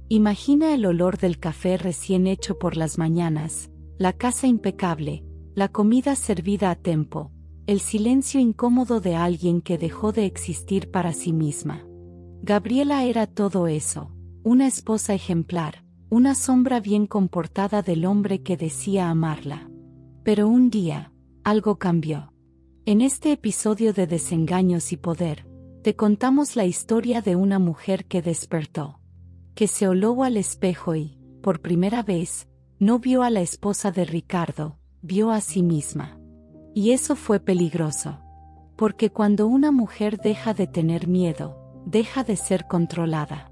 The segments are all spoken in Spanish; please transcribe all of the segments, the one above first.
Imagina el olor del café recién hecho por las mañanas, la casa impecable, la comida servida a tiempo, el silencio incómodo de alguien que dejó de existir para sí misma. Gabriela era todo eso, una esposa ejemplar, una sombra bien comportada del hombre que decía amarla. Pero un día, algo cambió. En este episodio de Desengaños y Poder, te contamos la historia de una mujer que despertó, que se oló al espejo y, por primera vez, no vio a la esposa de Ricardo, vio a sí misma. Y eso fue peligroso. Porque cuando una mujer deja de tener miedo, deja de ser controlada.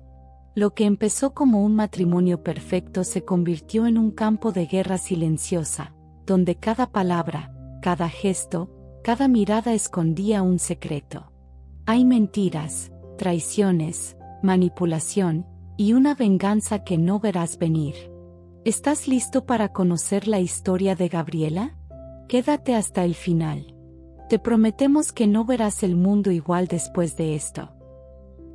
Lo que empezó como un matrimonio perfecto se convirtió en un campo de guerra silenciosa, donde cada palabra, cada gesto, cada mirada escondía un secreto. Hay mentiras, traiciones, manipulación, y una venganza que no verás venir. ¿Estás listo para conocer la historia de Gabriela? Quédate hasta el final. Te prometemos que no verás el mundo igual después de esto.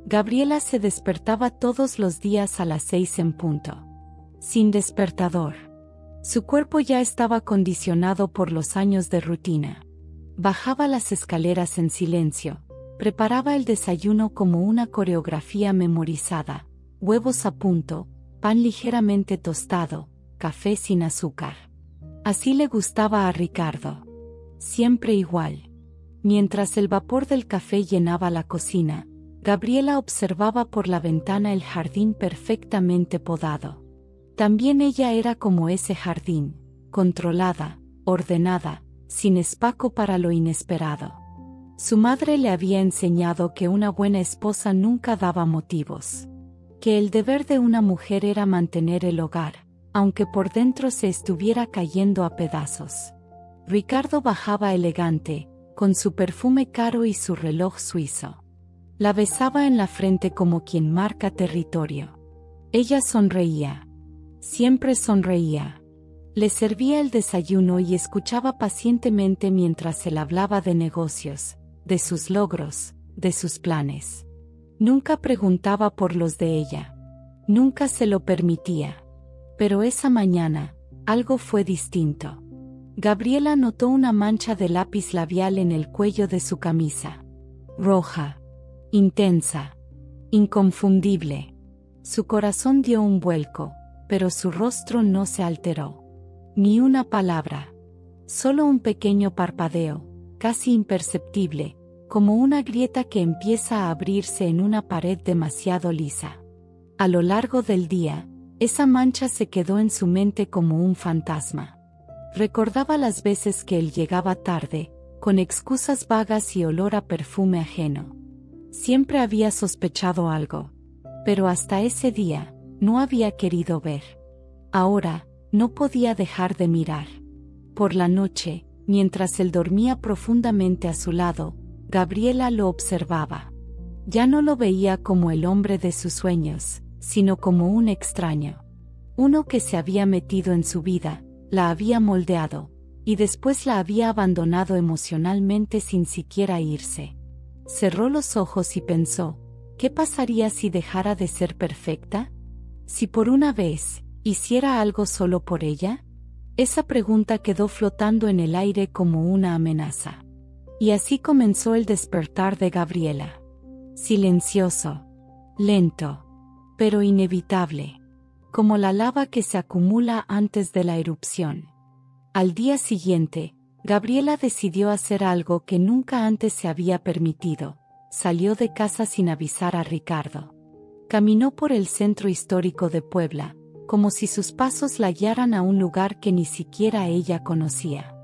Gabriela se despertaba todos los días a las 6 en punto. Sin despertador. Su cuerpo ya estaba condicionado por los años de rutina. Bajaba las escaleras en silencio, preparaba el desayuno como una coreografía memorizada. Huevos a punto, pan ligeramente tostado, café sin azúcar. Así le gustaba a Ricardo. Siempre igual. Mientras el vapor del café llenaba la cocina, Gabriela observaba por la ventana el jardín perfectamente podado. También ella era como ese jardín, controlada, ordenada, sin espacio para lo inesperado. Su madre le había enseñado que una buena esposa nunca daba motivos. Que el deber de una mujer era mantener el hogar, aunque por dentro se estuviera cayendo a pedazos. Ricardo bajaba elegante, con su perfume caro y su reloj suizo. La besaba en la frente como quien marca territorio. Ella sonreía. Siempre sonreía. Le servía el desayuno y escuchaba pacientemente mientras él hablaba de negocios, de sus logros, de sus planes. Nunca preguntaba por los de ella. Nunca se lo permitía. Pero esa mañana, algo fue distinto. Gabriela notó una mancha de lápiz labial en el cuello de su camisa. Roja. Intensa. Inconfundible. Su corazón dio un vuelco, pero su rostro no se alteró. Ni una palabra. Solo un pequeño parpadeo, casi imperceptible, como una grieta que empieza a abrirse en una pared demasiado lisa. A lo largo del día, esa mancha se quedó en su mente como un fantasma. Recordaba las veces que él llegaba tarde, con excusas vagas y olor a perfume ajeno. Siempre había sospechado algo, pero hasta ese día, no había querido ver. Ahora, no podía dejar de mirar. Por la noche, mientras él dormía profundamente a su lado, Gabriela lo observaba. Ya no lo veía como el hombre de sus sueños, sino como un extraño. Uno que se había metido en su vida, la había moldeado, y después la había abandonado emocionalmente sin siquiera irse. Cerró los ojos y pensó, ¿qué pasaría si dejara de ser perfecta? Si por una vez, hiciera algo solo por ella. Esa pregunta quedó flotando en el aire como una amenaza. Y así comenzó el despertar de Gabriela. Silencioso, lento, pero inevitable, como la lava que se acumula antes de la erupción. Al día siguiente, Gabriela decidió hacer algo que nunca antes se había permitido. Salió de casa sin avisar a Ricardo. Caminó por el centro histórico de Puebla, como si sus pasos la guiaran a un lugar que ni siquiera ella conocía.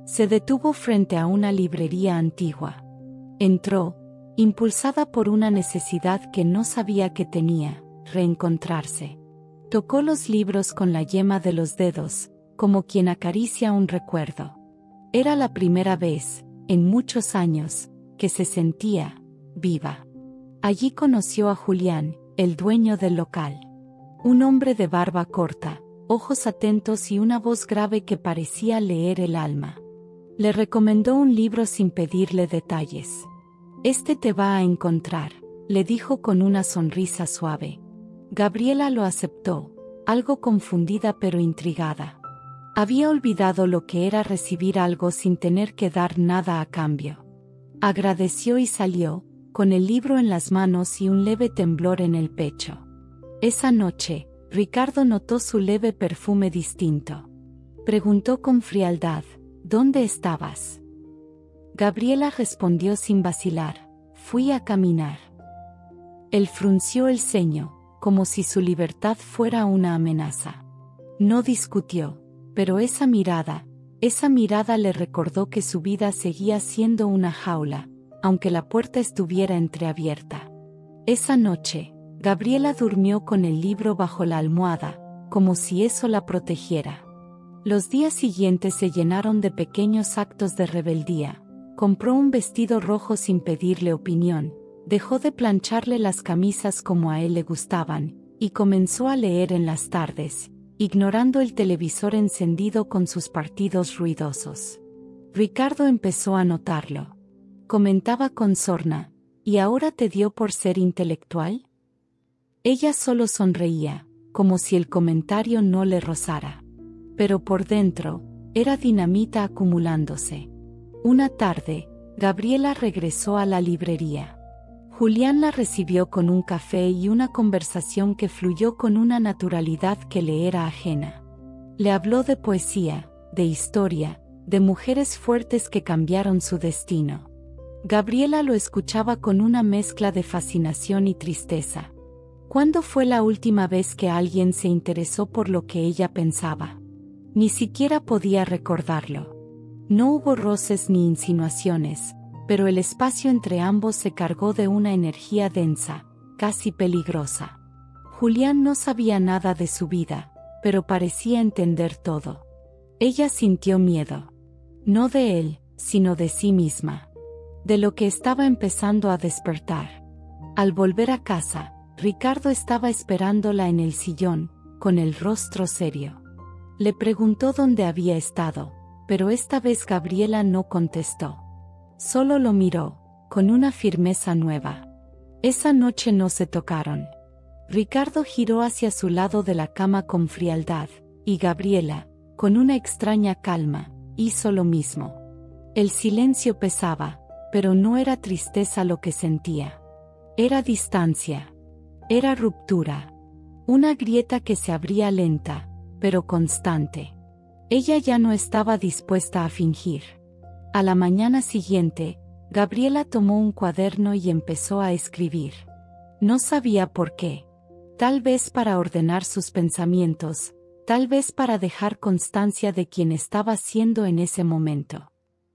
Se detuvo frente a una librería antigua. Entró, impulsada por una necesidad que no sabía que tenía, reencontrarse. Tocó los libros con la yema de los dedos, como quien acaricia un recuerdo. Era la primera vez, en muchos años, que se sentía viva. Allí conoció a Julián, el dueño del local. Un hombre de barba corta, ojos atentos y una voz grave que parecía leer el alma. Le recomendó un libro sin pedirle detalles. «Este te va a encontrar», le dijo con una sonrisa suave. Gabriela lo aceptó, algo confundida pero intrigada. Había olvidado lo que era recibir algo sin tener que dar nada a cambio. Agradeció y salió, con el libro en las manos y un leve temblor en el pecho. Esa noche, Ricardo notó su leve perfume distinto. Preguntó con frialdad, ¿dónde estabas? Gabriela respondió sin vacilar, fui a caminar. Él frunció el ceño, como si su libertad fuera una amenaza. No discutió, pero esa mirada le recordó que su vida seguía siendo una jaula, aunque la puerta estuviera entreabierta. Esa noche, Gabriela durmió con el libro bajo la almohada, como si eso la protegiera. Los días siguientes se llenaron de pequeños actos de rebeldía. Compró un vestido rojo sin pedirle opinión, dejó de plancharle las camisas como a él le gustaban, y comenzó a leer en las tardes, ignorando el televisor encendido con sus partidos ruidosos. Ricardo empezó a notarlo. Comentaba con sorna, ¿y ahora te dio por ser intelectual? Ella solo sonreía, como si el comentario no le rozara. Pero por dentro, era dinamita acumulándose. Una tarde, Gabriela regresó a la librería. Julián la recibió con un café y una conversación que fluyó con una naturalidad que le era ajena. Le habló de poesía, de historia, de mujeres fuertes que cambiaron su destino. Gabriela lo escuchaba con una mezcla de fascinación y tristeza. ¿Cuándo fue la última vez que alguien se interesó por lo que ella pensaba? Ni siquiera podía recordarlo. No hubo roces ni insinuaciones, pero el espacio entre ambos se cargó de una energía densa, casi peligrosa. Julián no sabía nada de su vida, pero parecía entender todo. Ella sintió miedo. No de él, sino de sí misma. De lo que estaba empezando a despertar. Al volver a casa, Ricardo estaba esperándola en el sillón, con el rostro serio. Le preguntó dónde había estado, pero esta vez Gabriela no contestó. Solo lo miró, con una firmeza nueva. Esa noche no se tocaron. Ricardo giró hacia su lado de la cama con frialdad, y Gabriela, con una extraña calma, hizo lo mismo. El silencio pesaba, pero no era tristeza lo que sentía. Era distancia. Era ruptura. Una grieta que se abría lenta, pero constante. Ella ya no estaba dispuesta a fingir. A la mañana siguiente, Gabriela tomó un cuaderno y empezó a escribir. No sabía por qué. Tal vez para ordenar sus pensamientos, tal vez para dejar constancia de quién estaba siendo en ese momento.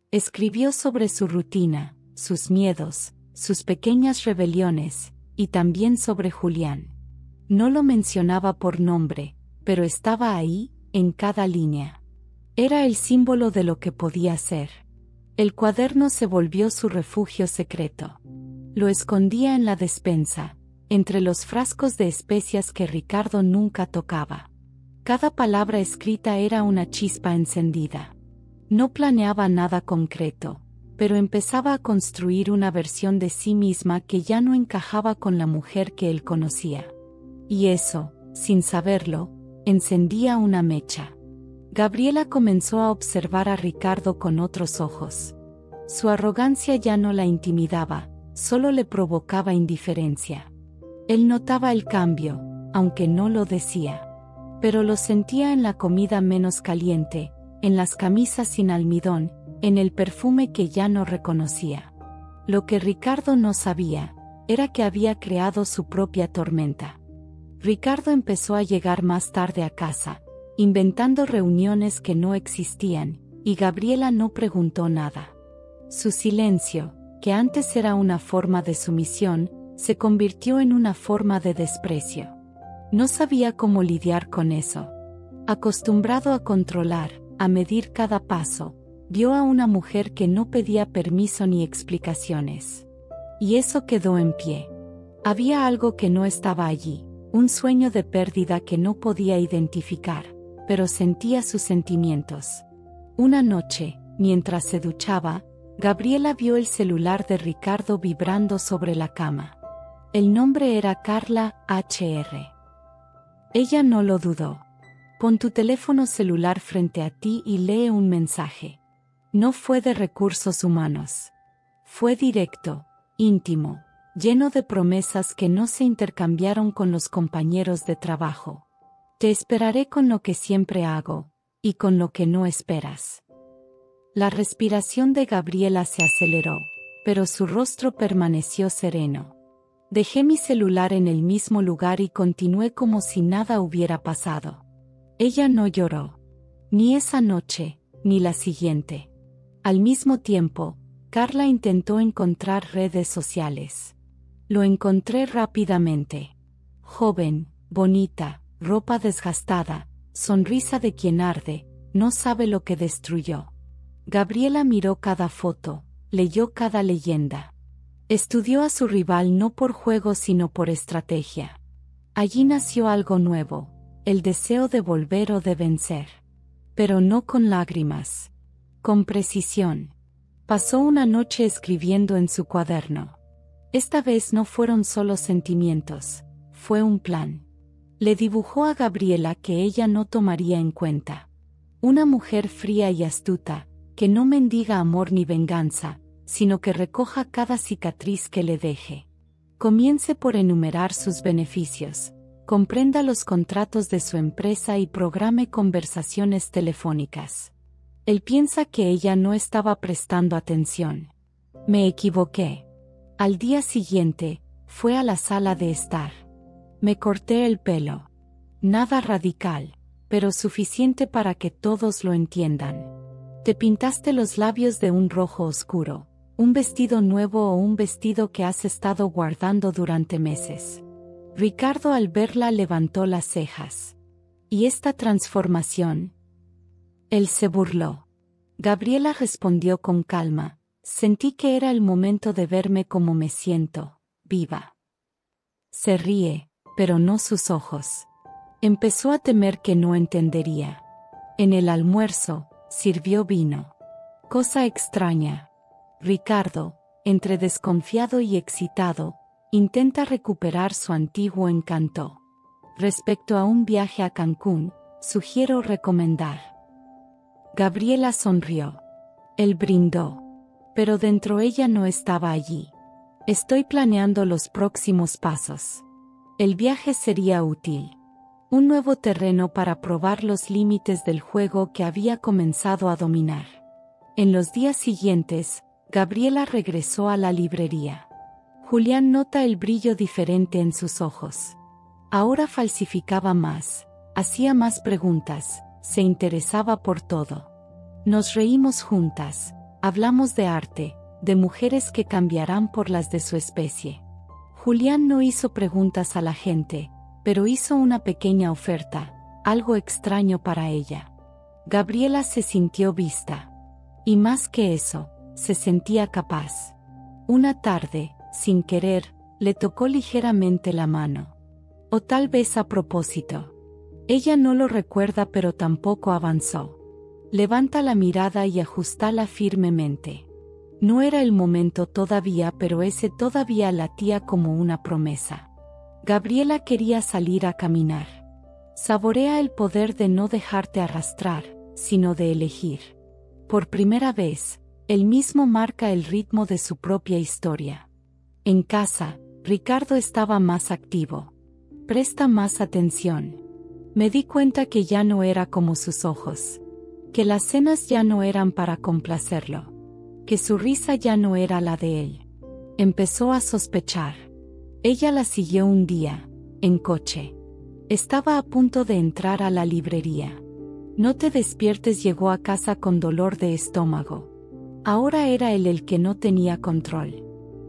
Escribió sobre su rutina, sus miedos, sus pequeñas rebeliones, y también sobre Julián. No lo mencionaba por nombre, pero estaba ahí, en cada línea. Era el símbolo de lo que podía ser. El cuaderno se volvió su refugio secreto. Lo escondía en la despensa, entre los frascos de especias que Ricardo nunca tocaba. Cada palabra escrita era una chispa encendida. No planeaba nada concreto, pero empezaba a construir una versión de sí misma que ya no encajaba con la mujer que él conocía. Y eso, sin saberlo, encendía una mecha. Gabriela comenzó a observar a Ricardo con otros ojos. Su arrogancia ya no la intimidaba, solo le provocaba indiferencia. Él notaba el cambio, aunque no lo decía. Pero lo sentía en la comida menos caliente, en las camisas sin almidón, en el perfume que ya no reconocía. Lo que Ricardo no sabía, era que había creado su propia tormenta. Ricardo empezó a llegar más tarde a casa, inventando reuniones que no existían, y Gabriela no preguntó nada. Su silencio, que antes era una forma de sumisión, se convirtió en una forma de desprecio. No sabía cómo lidiar con eso. Acostumbrado a controlar, a medir cada paso, vio a una mujer que no pedía permiso ni explicaciones. Y eso quedó en pie. Había algo que no estaba allí, un sueño de pérdida que no podía identificar, pero sentía sus sentimientos. Una noche, mientras se duchaba, Gabriela vio el celular de Ricardo vibrando sobre la cama. El nombre era Carla H.R. Ella no lo dudó. Pon tu teléfono celular frente a ti y lee un mensaje. No fue de recursos humanos. Fue directo, íntimo, lleno de promesas que no se intercambiaron con los compañeros de trabajo. Te esperaré con lo que siempre hago, y con lo que no esperas. La respiración de Gabriela se aceleró, pero su rostro permaneció sereno. Dejé mi celular en el mismo lugar y continué como si nada hubiera pasado. Ella no lloró. Ni esa noche, ni la siguiente. Al mismo tiempo, Carla intentó encontrar redes sociales. Lo encontré rápidamente. Joven, bonita, ropa desgastada, sonrisa de quien arde, no sabe lo que destruyó. Gabriela miró cada foto, leyó cada leyenda. Estudió a su rival no por juego sino por estrategia. Allí nació algo nuevo, el deseo de volver o de vencer. Pero no con lágrimas. Con precisión. Pasó una noche escribiendo en su cuaderno. Esta vez no fueron solo sentimientos, fue un plan. Le dibujó a Gabriela que ella no tomaría en cuenta. Una mujer fría y astuta, que no mendiga amor ni venganza, sino que recoja cada cicatriz que le deje. Comience por enumerar sus beneficios, comprenda los contratos de su empresa y programe conversaciones telefónicas. Él piensa que ella no estaba prestando atención. Me equivoqué. Al día siguiente, fue a la sala de estar. Me corté el pelo. Nada radical, pero suficiente para que todos lo entiendan. Te pintaste los labios de un rojo oscuro, un vestido nuevo o un vestido que has estado guardando durante meses. Ricardo al verla levantó las cejas. ¿Y esta transformación? Él se burló. Gabriela respondió con calma. Sentí que era el momento de verme como me siento, viva. Se ríe, pero no sus ojos. Empezó a temer que no entendería. En el almuerzo, sirvió vino. Cosa extraña. Ricardo, entre desconfiado y excitado, intenta recuperar su antiguo encanto. Respecto a un viaje a Cancún, sugiero recomendar. Gabriela sonrió. Él brindó. Pero dentro ella no estaba allí. Estoy planeando los próximos pasos. El viaje sería útil. Un nuevo terreno para probar los límites del juego que había comenzado a dominar. En los días siguientes, Gabriela regresó a la librería. Julián nota el brillo diferente en sus ojos. Ahora falsificaba más, hacía más preguntas, se interesaba por todo. Nos reímos juntas, hablamos de arte, de mujeres que cambiarán por las de su especie. Julián no hizo preguntas a la gente, pero hizo una pequeña oferta, algo extraño para ella. Gabriela se sintió vista. Y más que eso, se sentía capaz. Una tarde, sin querer, le tocó ligeramente la mano. O tal vez a propósito. Ella no lo recuerda pero tampoco avanzó. Levanta la mirada y ajustala firmemente. No era el momento todavía, pero ese todavía latía como una promesa. Gabriela quería salir a caminar. Saborea el poder de no dejarte arrastrar, sino de elegir. Por primera vez, él mismo marca el ritmo de su propia historia. En casa, Ricardo estaba más activo. Presta más atención. Me di cuenta que ya no era como sus ojos. Que las cenas ya no eran para complacerlo. Que su risa ya no era la de él. Empezó a sospechar. Ella la siguió un día, en coche. Estaba a punto de entrar a la librería. No te despiertes, llegó a casa con dolor de estómago. Ahora era él el que no tenía control.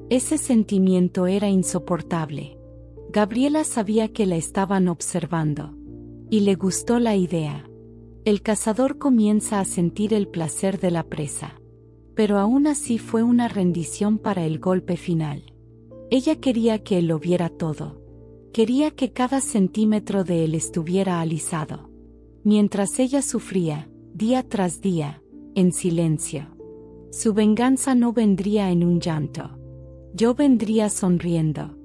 Ese sentimiento era insoportable. Gabriela sabía que la estaban observando. Y le gustó la idea. El cazador comienza a sentir el placer de la presa. Pero aún así fue una rendición para el golpe final. Ella quería que él lo viera todo. Quería que cada centímetro de él estuviera alisado. Mientras ella sufría, día tras día, en silencio. Su venganza no vendría en un llanto. Yo vendría sonriendo.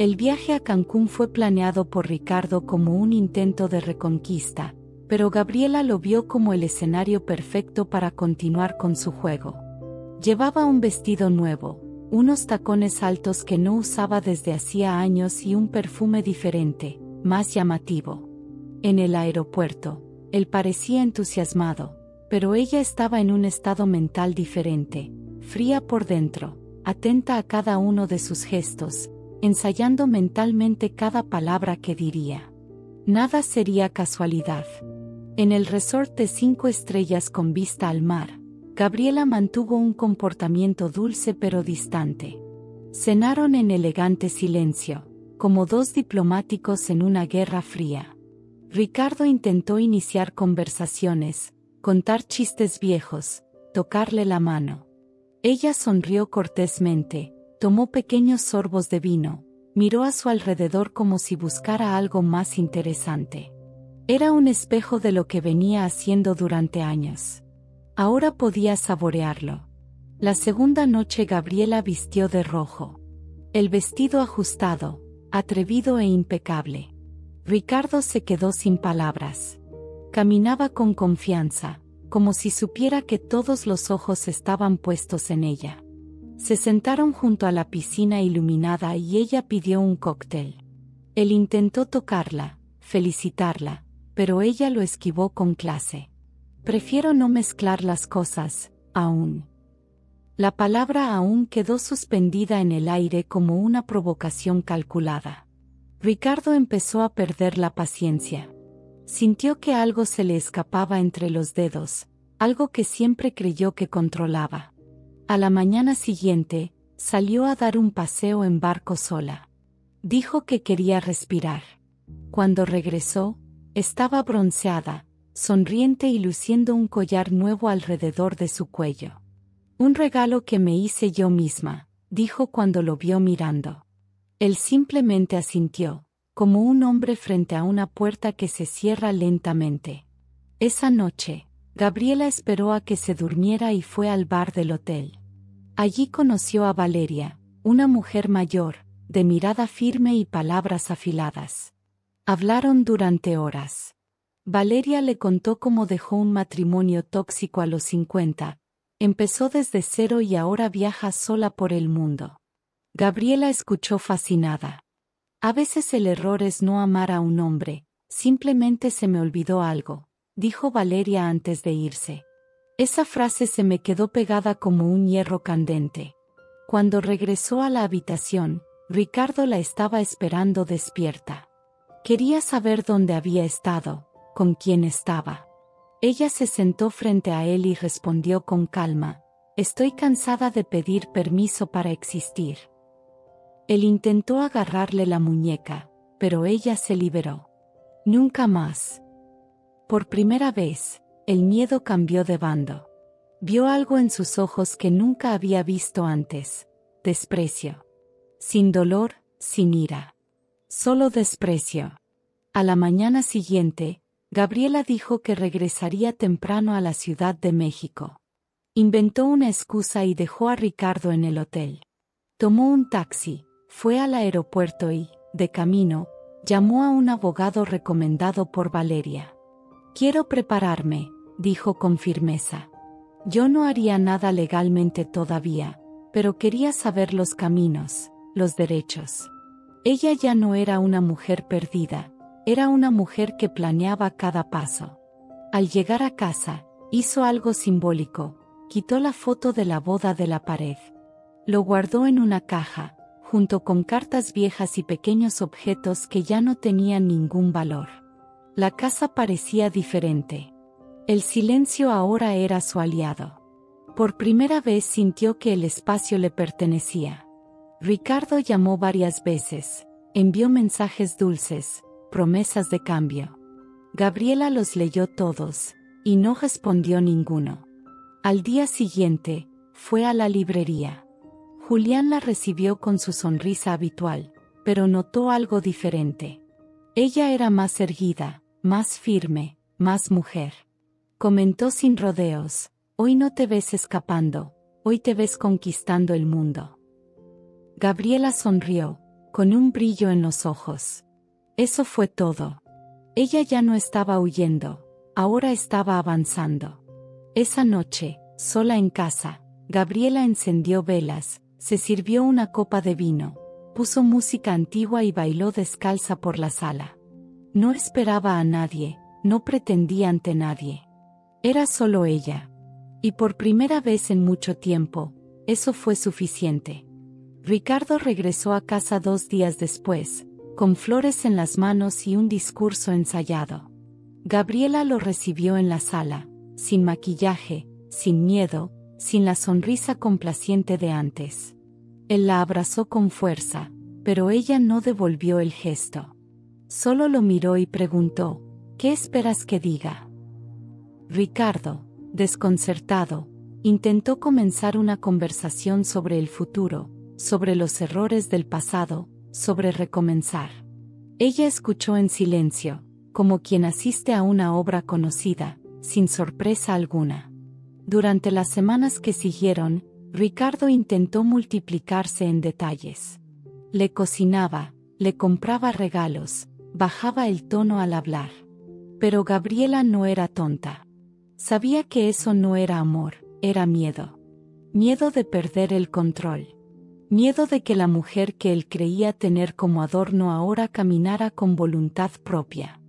El viaje a Cancún fue planeado por Ricardo como un intento de reconquista, pero Gabriela lo vio como el escenario perfecto para continuar con su juego. Llevaba un vestido nuevo, unos tacones altos que no usaba desde hacía años y un perfume diferente, más llamativo. En el aeropuerto, él parecía entusiasmado, pero ella estaba en un estado mental diferente, fría por dentro, atenta a cada uno de sus gestos, ensayando mentalmente cada palabra que diría. Nada sería casualidad. En el resort de 5 estrellas con vista al mar, Gabriela mantuvo un comportamiento dulce pero distante. Cenaron en elegante silencio, como dos diplomáticos en una guerra fría. Ricardo intentó iniciar conversaciones, contar chistes viejos, tocarle la mano. Ella sonrió cortésmente, tomó pequeños sorbos de vino, miró a su alrededor como si buscara algo más interesante. Era un espejo de lo que venía haciendo durante años. Ahora podía saborearlo. La segunda noche Gabriela vistió de rojo. El vestido ajustado, atrevido e impecable. Ricardo se quedó sin palabras. Caminaba con confianza, como si supiera que todos los ojos estaban puestos en ella. Se sentaron junto a la piscina iluminada y ella pidió un cóctel. Él intentó tocarla, felicitarla, pero ella lo esquivó con clase. Prefiero no mezclar las cosas, aún. La palabra aún quedó suspendida en el aire como una provocación calculada. Ricardo empezó a perder la paciencia. Sintió que algo se le escapaba entre los dedos, algo que siempre creyó que controlaba. A la mañana siguiente, salió a dar un paseo en barco sola. Dijo que quería respirar. Cuando regresó, estaba bronceada, sonriente y luciendo un collar nuevo alrededor de su cuello. Un regalo que me hice yo misma, dijo cuando lo vio mirando. Él simplemente asintió, como un hombre frente a una puerta que se cierra lentamente. Esa noche, Gabriela esperó a que se durmiera y fue al bar del hotel. Allí conoció a Valeria, una mujer mayor, de mirada firme y palabras afiladas. Hablaron durante horas. Valeria le contó cómo dejó un matrimonio tóxico a los 50, empezó desde cero y ahora viaja sola por el mundo. Gabriela escuchó fascinada. A veces el error es no amar a un hombre, simplemente se me olvidó algo, dijo Valeria antes de irse. Esa frase se me quedó pegada como un hierro candente. Cuando regresó a la habitación, Ricardo la estaba esperando despierta. Quería saber dónde había estado, con quién estaba. Ella se sentó frente a él y respondió con calma: estoy cansada de pedir permiso para existir. Él intentó agarrarle la muñeca, pero ella se liberó. Nunca más. Por primera vez, el miedo cambió de bando. Vio algo en sus ojos que nunca había visto antes: desprecio. Sin dolor, sin ira. Solo desprecio. A la mañana siguiente, Gabriela dijo que regresaría temprano a la Ciudad de México. Inventó una excusa y dejó a Ricardo en el hotel. Tomó un taxi, fue al aeropuerto y, de camino, llamó a un abogado recomendado por Valeria. Quiero prepararme, dijo con firmeza. Yo no haría nada legalmente todavía, pero quería saber los caminos, los derechos. Ella ya no era una mujer perdida, era una mujer que planeaba cada paso. Al llegar a casa, hizo algo simbólico, quitó la foto de la boda de la pared. Lo guardó en una caja, junto con cartas viejas y pequeños objetos que ya no tenían ningún valor. La casa parecía diferente. El silencio ahora era su aliado. Por primera vez sintió que el espacio le pertenecía. Ricardo llamó varias veces, envió mensajes dulces, promesas de cambio. Gabriela los leyó todos, y no respondió ninguno. Al día siguiente, fue a la librería. Julián la recibió con su sonrisa habitual, pero notó algo diferente. Ella era más erguida, más firme, más mujer. Comentó sin rodeos: hoy no te ves escapando, hoy te ves conquistando el mundo. Gabriela sonrió, con un brillo en los ojos. Eso fue todo. Ella ya no estaba huyendo, ahora estaba avanzando. Esa noche, sola en casa, Gabriela encendió velas, se sirvió una copa de vino, puso música antigua y bailó descalza por la sala. No esperaba a nadie, no pretendía ante nadie. Era solo ella. Y por primera vez en mucho tiempo, eso fue suficiente. Ricardo regresó a casa 2 días después, con flores en las manos y un discurso ensayado. Gabriela lo recibió en la sala, sin maquillaje, sin miedo, sin la sonrisa complaciente de antes. Él la abrazó con fuerza, pero ella no devolvió el gesto. Solo lo miró y preguntó, ¿qué esperas que diga? Ricardo, desconcertado, intentó comenzar una conversación sobre el futuro, sobre los errores del pasado, sobre recomenzar. Ella escuchó en silencio, como quien asiste a una obra conocida, sin sorpresa alguna. Durante las semanas que siguieron, Ricardo intentó multiplicarse en detalles. Le cocinaba, le compraba regalos, bajaba el tono al hablar. Pero Gabriela no era tonta. Sabía que eso no era amor, era miedo. Miedo de perder el control. Miedo de que la mujer que él creía tener como adorno ahora caminara con voluntad propia.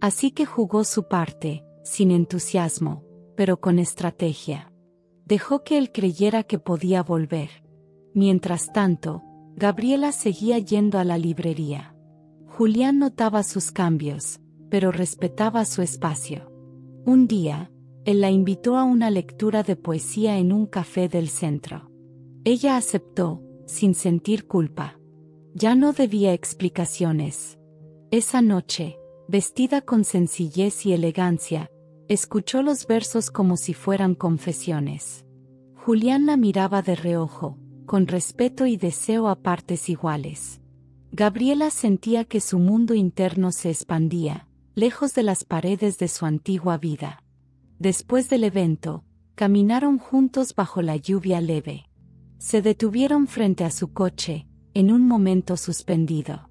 Así que jugó su parte, sin entusiasmo, pero con estrategia. Dejó que él creyera que podía volver. Mientras tanto, Gabriela seguía yendo a la librería. Julián notaba sus cambios, pero respetaba su espacio. Un día, él la invitó a una lectura de poesía en un café del centro. Ella aceptó, sin sentir culpa. Ya no debía explicaciones. Esa noche, vestida con sencillez y elegancia, escuchó los versos como si fueran confesiones. Julián la miraba de reojo, con respeto y deseo a partes iguales. Gabriela sentía que su mundo interno se expandía, lejos de las paredes de su antigua vida. Después del evento, caminaron juntos bajo la lluvia leve. Se detuvieron frente a su coche, en un momento suspendido.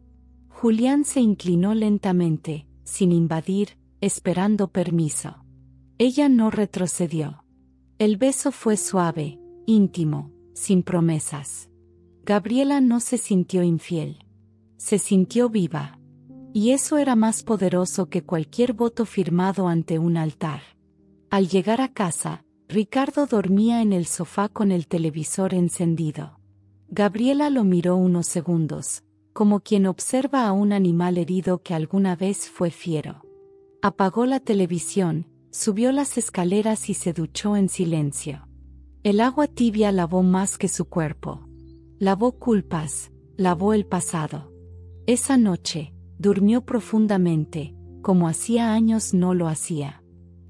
Julián se inclinó lentamente, sin invadir, esperando permiso. Ella no retrocedió. El beso fue suave, íntimo, sin promesas. Gabriela no se sintió infiel. Se sintió viva. Y eso era más poderoso que cualquier voto firmado ante un altar. Al llegar a casa, Ricardo dormía en el sofá con el televisor encendido. Gabriela lo miró unos segundos, como quien observa a un animal herido que alguna vez fue fiero. Apagó la televisión, subió las escaleras y se duchó en silencio. El agua tibia lavó más que su cuerpo. Lavó culpas, lavó el pasado. Esa noche, durmió profundamente, como hacía años no lo hacía.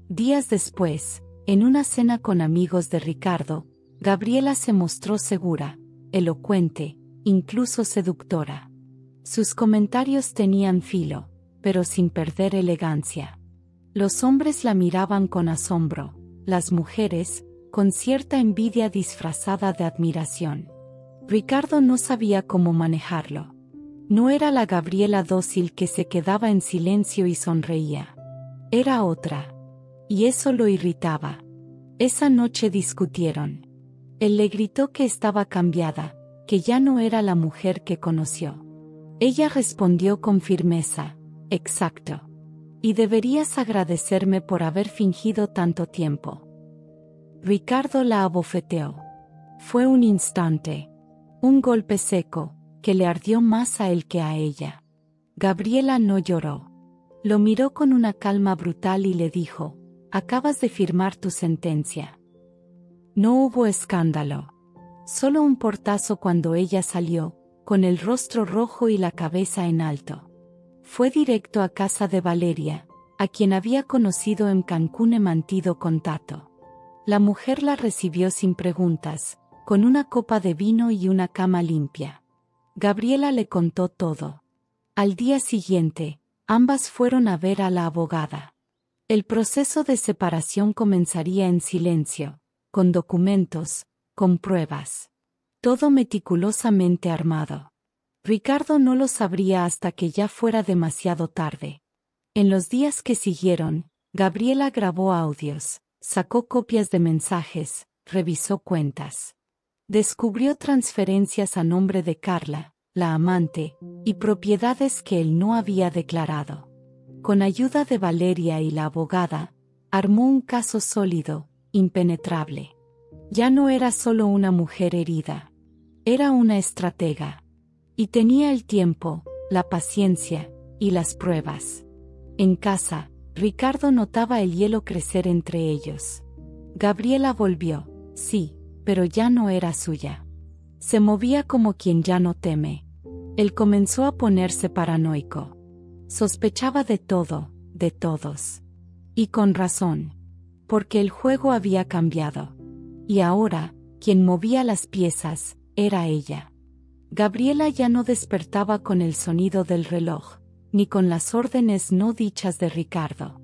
Días después, en una cena con amigos de Ricardo, Gabriela se mostró segura, elocuente, incluso seductora. Sus comentarios tenían filo, pero sin perder elegancia. Los hombres la miraban con asombro, las mujeres, con cierta envidia disfrazada de admiración. Ricardo no sabía cómo manejarlo. No era la Gabriela dócil que se quedaba en silencio y sonreía. Era otra. Y eso lo irritaba. Esa noche discutieron. Él le gritó que estaba cambiada, que ya no era la mujer que conoció. Ella respondió con firmeza, exacto. Y deberías agradecerme por haber fingido tanto tiempo. Ricardo la abofeteó. Fue un instante. Un golpe seco, que le ardió más a él que a ella. Gabriela no lloró. Lo miró con una calma brutal y le dijo, acabas de firmar tu sentencia. No hubo escándalo. Solo un portazo cuando ella salió, con el rostro rojo y la cabeza en alto. Fue directo a casa de Valeria, a quien había conocido en Cancún mantido contacto. La mujer la recibió sin preguntas, con una copa de vino y una cama limpia. Gabriela le contó todo. Al día siguiente, ambas fueron a ver a la abogada. El proceso de separación comenzaría en silencio, con documentos, con pruebas. Todo meticulosamente armado. Ricardo no lo sabría hasta que ya fuera demasiado tarde. En los días que siguieron, Gabriela grabó audios, sacó copias de mensajes, revisó cuentas. Descubrió transferencias a nombre de Carla, la amante, y propiedades que él no había declarado. Con ayuda de Valeria y la abogada, armó un caso sólido, impenetrable. Ya no era solo una mujer herida. Era una estratega. Y tenía el tiempo, la paciencia, y las pruebas. En casa, Ricardo notaba el hielo crecer entre ellos. Gabriela volvió, sí, pero ya no era suya. Se movía como quien ya no teme. Él comenzó a ponerse paranoico. Sospechaba de todo, de todos. Y con razón. Porque el juego había cambiado. Y ahora, quien movía las piezas, era ella. Gabriela ya no despertaba con el sonido del reloj, ni con las órdenes no dichas de Ricardo.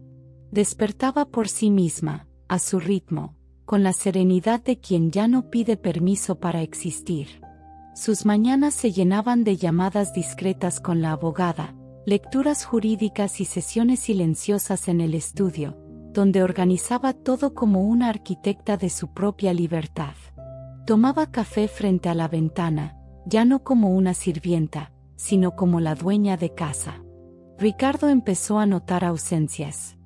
Despertaba por sí misma, a su ritmo, con la serenidad de quien ya no pide permiso para existir. Sus mañanas se llenaban de llamadas discretas con la abogada, lecturas jurídicas y sesiones silenciosas en el estudio, donde organizaba todo como una arquitecta de su propia libertad. Tomaba café frente a la ventana, ya no como una sirvienta, sino como la dueña de casa. Ricardo empezó a notar ausencias.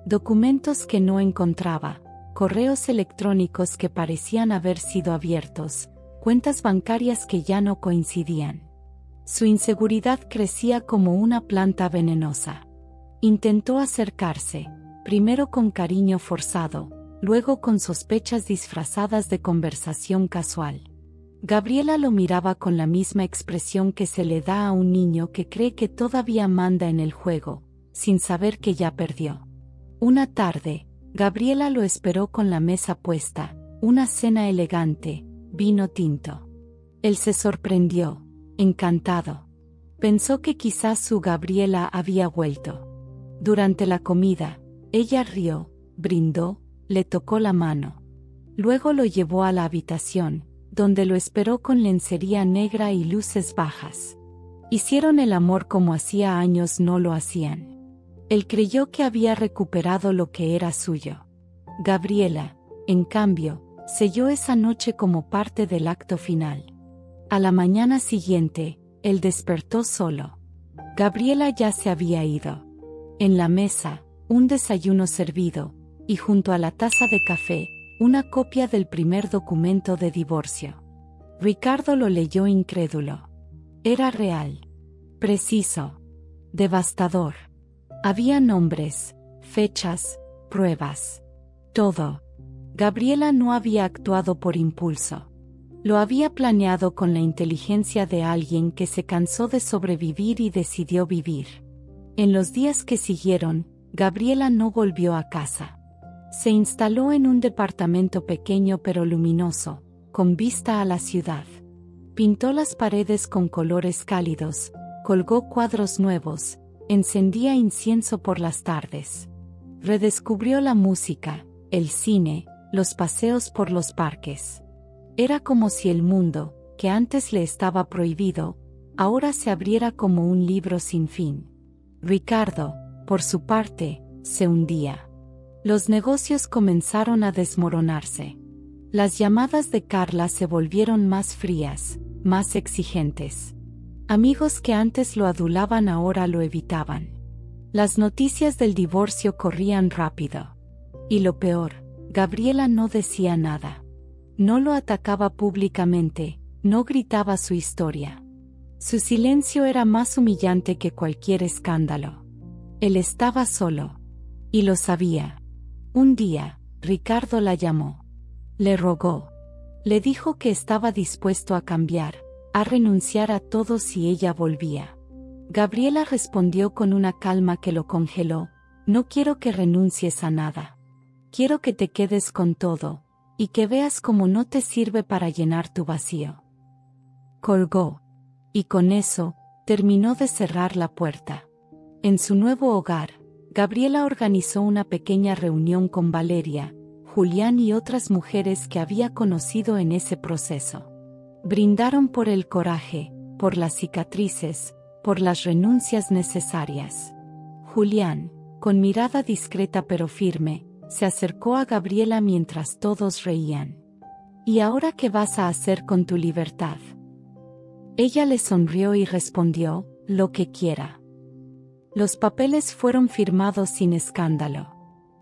Documentos que no encontraba, correos electrónicos que parecían haber sido abiertos, cuentas bancarias que ya no coincidían. Su inseguridad crecía como una planta venenosa. Intentó acercarse, primero con cariño forzado, luego con sospechas disfrazadas de conversación casual. Gabriela lo miraba con la misma expresión que se le da a un niño que cree que todavía manda en el juego, sin saber que ya perdió. Una tarde, Gabriela lo esperó con la mesa puesta, una cena elegante, vino tinto. Él se sorprendió, encantado. Pensó que quizás su Gabriela había vuelto. Durante la comida, ella rió, brindó, le tocó la mano. Luego lo llevó a la habitación, donde lo esperó con lencería negra y luces bajas. Hicieron el amor como hacía años no lo hacían. Él creyó que había recuperado lo que era suyo. Gabriela, en cambio, selló esa noche como parte del acto final. A la mañana siguiente, él despertó solo. Gabriela ya se había ido. En la mesa, un desayuno servido, y junto a la taza de café, una copia del primer documento de divorcio. Ricardo lo leyó incrédulo. Era real. Preciso. Devastador. Había nombres, fechas, pruebas. Todo. Gabriela no había actuado por impulso. Lo había planeado con la inteligencia de alguien que se cansó de sobrevivir y decidió vivir. En los días que siguieron, Gabriela no volvió a casa. Se instaló en un departamento pequeño pero luminoso, con vista a la ciudad. Pintó las paredes con colores cálidos, colgó cuadros nuevos, encendía incienso por las tardes. Redescubrió la música, el cine, los paseos por los parques. Era como si el mundo, que antes le estaba prohibido, ahora se abriera como un libro sin fin. Ricardo, por su parte, se hundía. Los negocios comenzaron a desmoronarse. Las llamadas de Carla se volvieron más frías, más exigentes. Amigos que antes lo adulaban ahora lo evitaban. Las noticias del divorcio corrían rápido. Y lo peor, Gabriela no decía nada. No lo atacaba públicamente, no gritaba su historia. Su silencio era más humillante que cualquier escándalo. Él estaba solo. Y lo sabía. Un día, Ricardo la llamó. Le rogó. Le dijo que estaba dispuesto a cambiar, a renunciar a todo si ella volvía. Gabriela respondió con una calma que lo congeló: no quiero que renuncies a nada. Quiero que te quedes con todo, y que veas cómo no te sirve para llenar tu vacío. Colgó. Y con eso, terminó de cerrar la puerta. En su nuevo hogar, Gabriela organizó una pequeña reunión con Valeria, Julián y otras mujeres que había conocido en ese proceso. Brindaron por el coraje, por las cicatrices, por las renuncias necesarias. Julián, con mirada discreta pero firme, se acercó a Gabriela mientras todos reían. ¿Y ahora qué vas a hacer con tu libertad? Ella le sonrió y respondió, lo que quiera. Los papeles fueron firmados sin escándalo.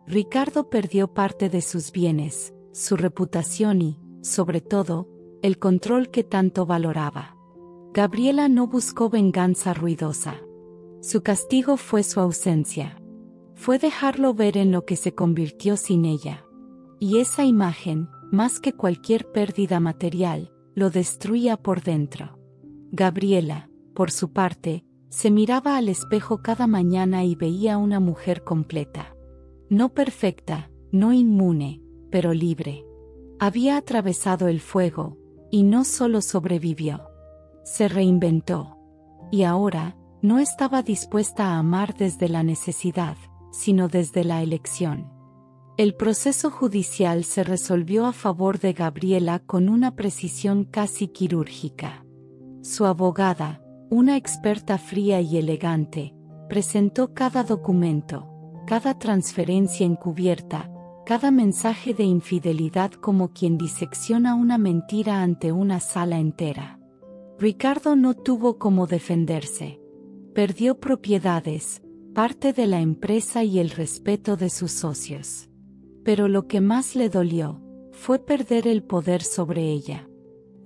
Ricardo perdió parte de sus bienes, su reputación y, sobre todo, el control que tanto valoraba. Gabriela no buscó venganza ruidosa. Su castigo fue su ausencia. Fue dejarlo ver en lo que se convirtió sin ella. Y esa imagen, más que cualquier pérdida material, lo destruía por dentro. Gabriela, por su parte, se miraba al espejo cada mañana y veía una mujer completa. No perfecta, no inmune, pero libre. Había atravesado el fuego, y no solo sobrevivió. Se reinventó. Y ahora, no estaba dispuesta a amar desde la necesidad, sino desde la elección. El proceso judicial se resolvió a favor de Gabriela con una precisión casi quirúrgica. Su abogada, una experta fría y elegante, presentó cada documento, cada transferencia encubierta, cada mensaje de infidelidad como quien disecciona una mentira ante una sala entera. Ricardo no tuvo cómo defenderse. Perdió propiedades, parte de la empresa y el respeto de sus socios. Pero lo que más le dolió fue perder el poder sobre ella.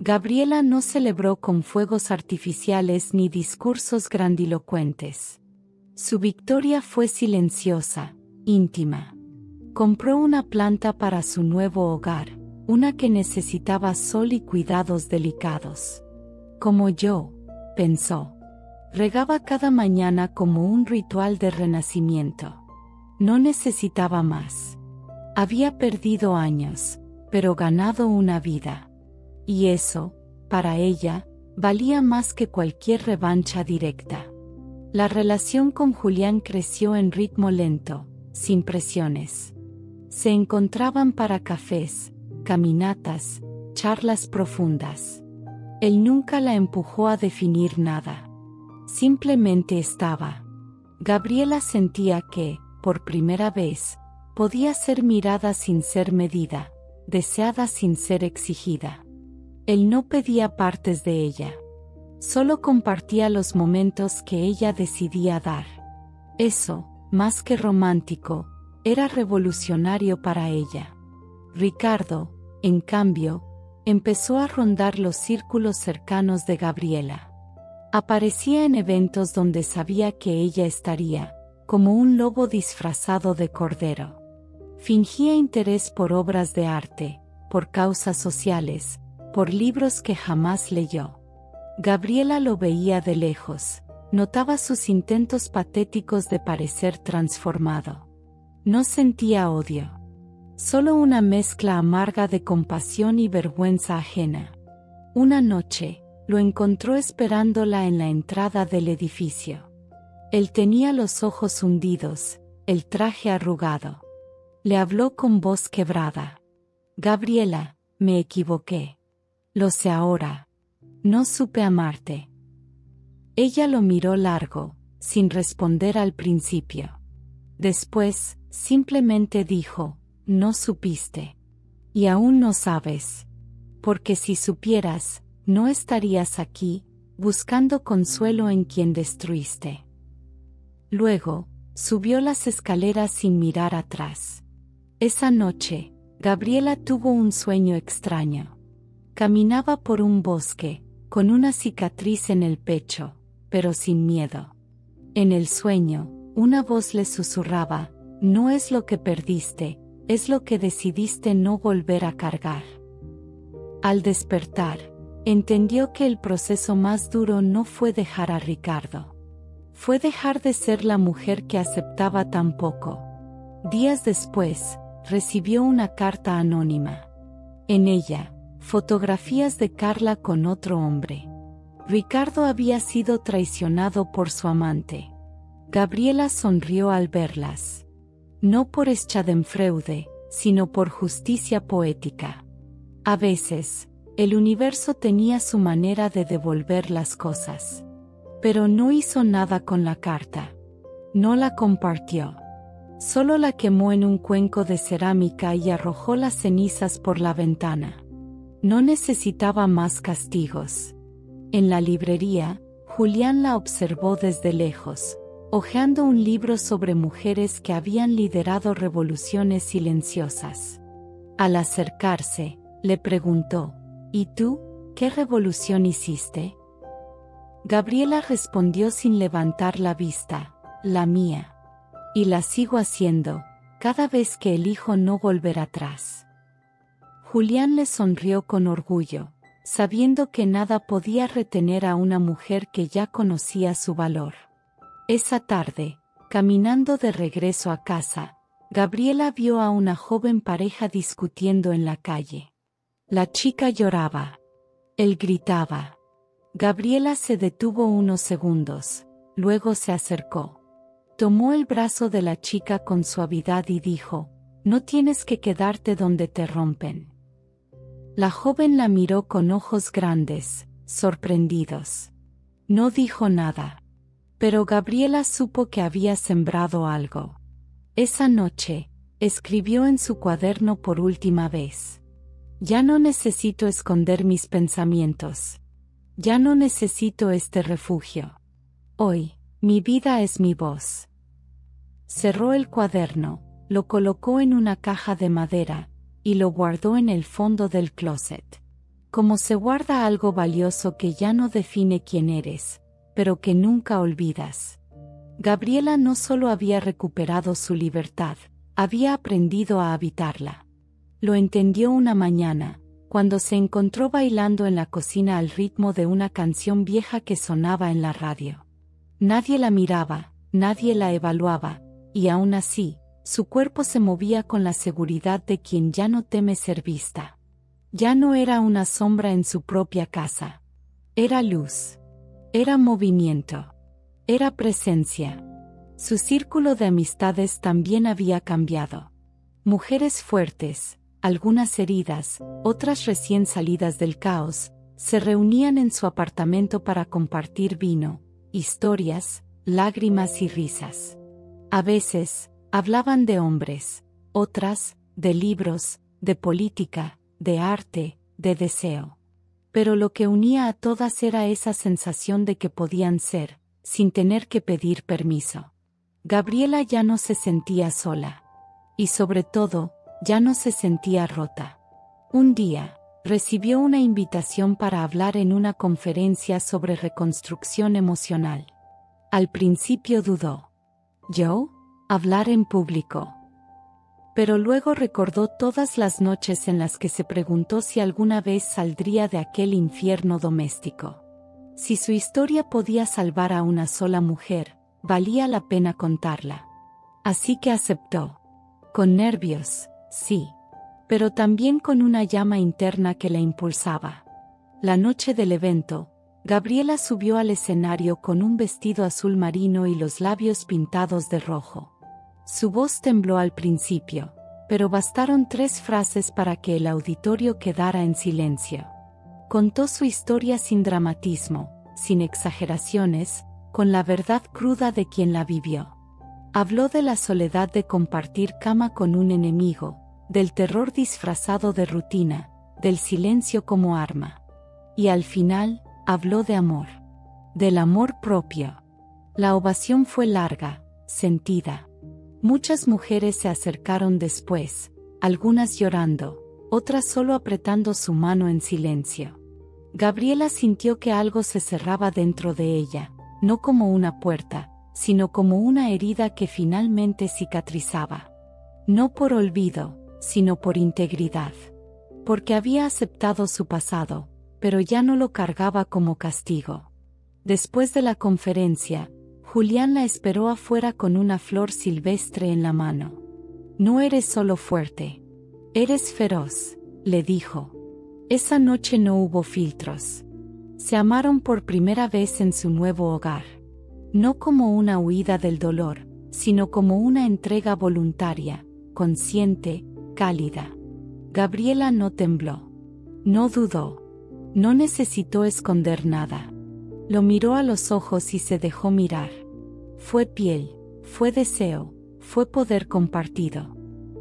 Gabriela no celebró con fuegos artificiales ni discursos grandilocuentes. Su victoria fue silenciosa, íntima. Compró una planta para su nuevo hogar, una que necesitaba sol y cuidados delicados. Como yo, pensó. Regaba cada mañana como un ritual de renacimiento. No necesitaba más. Había perdido años, pero ganado una vida. Y eso, para ella, valía más que cualquier revancha directa. La relación con Julián creció en ritmo lento, sin presiones. Se encontraban para cafés, caminatas, charlas profundas. Él nunca la empujó a definir nada. Simplemente estaba. Gabriela sentía que, por primera vez, podía ser mirada sin ser medida, deseada sin ser exigida. Él no pedía partes de ella. Solo compartía los momentos que ella decidía dar. Eso, más que romántico, era revolucionario para ella. Ricardo, en cambio, empezó a rondar los círculos cercanos de Gabriela. Aparecía en eventos donde sabía que ella estaría, como un lobo disfrazado de cordero. Fingía interés por obras de arte, por causas sociales, por libros que jamás leyó. Gabriela lo veía de lejos, notaba sus intentos patéticos de parecer transformado. No sentía odio. Solo una mezcla amarga de compasión y vergüenza ajena. Una noche, lo encontró esperándola en la entrada del edificio. Él tenía los ojos hundidos, el traje arrugado. Le habló con voz quebrada. Gabriela, me equivoqué. Lo sé ahora. No supe amarte. Ella lo miró largo, sin responder al principio. Después, simplemente dijo, no supiste. Y aún no sabes. Porque si supieras, no estarías aquí, buscando consuelo en quien destruiste. Luego, subió las escaleras sin mirar atrás. Esa noche, Gabriela tuvo un sueño extraño. Caminaba por un bosque, con una cicatriz en el pecho, pero sin miedo. En el sueño, una voz le susurraba, no es lo que perdiste, es lo que decidiste no volver a cargar. Al despertar, entendió que el proceso más duro no fue dejar a Ricardo. Fue dejar de ser la mujer que aceptaba tan poco. Días después, recibió una carta anónima. En ella, fotografías de Carla con otro hombre. Ricardo había sido traicionado por su amante. Gabriela sonrió al verlas. No por Schadenfreude, sino por justicia poética. A veces, El universo tenía su manera de devolver las cosas. Pero no hizo nada con la carta. No la compartió. Solo la quemó en un cuenco de cerámica y arrojó las cenizas por la ventana. No necesitaba más castigos. En la librería, Julián la observó desde lejos, hojeando un libro sobre mujeres que habían liderado revoluciones silenciosas. Al acercarse, le preguntó: ¿Y tú, qué revolución hiciste? Gabriela respondió sin levantar la vista: la mía. Y la sigo haciendo, cada vez que elijo no volver atrás. Julián le sonrió con orgullo, sabiendo que nada podía retener a una mujer que ya conocía su valor. Esa tarde, caminando de regreso a casa, Gabriela vio a una joven pareja discutiendo en la calle. La chica lloraba. Él gritaba. Gabriela se detuvo unos segundos, luego se acercó. Tomó el brazo de la chica con suavidad y dijo: no tienes que quedarte donde te rompen. La joven la miró con ojos grandes, sorprendidos. No dijo nada. Pero Gabriela supo que había sembrado algo. Esa noche, escribió en su cuaderno por última vez: ya no necesito esconder mis pensamientos. Ya no necesito este refugio. Hoy, mi vida es mi voz. Cerró el cuaderno, lo colocó en una caja de madera, y lo guardó en el fondo del closet. Como se guarda algo valioso que ya no define quién eres, pero que nunca olvidas. Gabriela no solo había recuperado su libertad, había aprendido a habitarla. Lo entendió una mañana, cuando se encontró bailando en la cocina al ritmo de una canción vieja que sonaba en la radio. Nadie la miraba, nadie la evaluaba, y aún así, su cuerpo se movía con la seguridad de quien ya no teme ser vista. Ya no era una sombra en su propia casa. Era luz. Era movimiento. Era presencia. Su círculo de amistades también había cambiado. Mujeres fuertes, algunas heridas, otras recién salidas del caos, se reunían en su apartamento para compartir vino, historias, lágrimas y risas. A veces, hablaban de hombres, otras, de libros, de política, de arte, de deseo. Pero lo que unía a todas era esa sensación de que podían ser, sin tener que pedir permiso. Gabriela ya no se sentía sola. Y sobre todo, ya no se sentía rota. Un día, recibió una invitación para hablar en una conferencia sobre reconstrucción emocional. Al principio dudó. ¿Yo? ¿Hablar en público? Pero luego recordó todas las noches en las que se preguntó si alguna vez saldría de aquel infierno doméstico. Si su historia podía salvar a una sola mujer, valía la pena contarla. Así que aceptó. Con nervios, sí. Pero también con una llama interna que la impulsaba. La noche del evento, Gabriela subió al escenario con un vestido azul marino y los labios pintados de rojo. Su voz tembló al principio, pero bastaron 3 frases para que el auditorio quedara en silencio. Contó su historia sin dramatismo, sin exageraciones, con la verdad cruda de quien la vivió. Habló de la soledad de compartir cama con un enemigo, del terror disfrazado de rutina, del silencio como arma. Y al final, habló de amor. Del amor propio. La ovación fue larga, sentida. Muchas mujeres se acercaron después, algunas llorando, otras solo apretando su mano en silencio. Gabriela sintió que algo se cerraba dentro de ella, no como una puerta, sino como una herida que finalmente cicatrizaba. No por olvido, sino por integridad. Porque había aceptado su pasado, pero ya no lo cargaba como castigo. Después de la conferencia, Julián la esperó afuera con una flor silvestre en la mano. No eres solo fuerte. Eres feroz, le dijo. Esa noche no hubo filtros. Se amaron por primera vez en su nuevo hogar. No como una huida del dolor, sino como una entrega voluntaria, consciente, cálida. Gabriela no tembló. No dudó. No necesitó esconder nada. Lo miró a los ojos y se dejó mirar. Fue piel, fue deseo, fue poder compartido.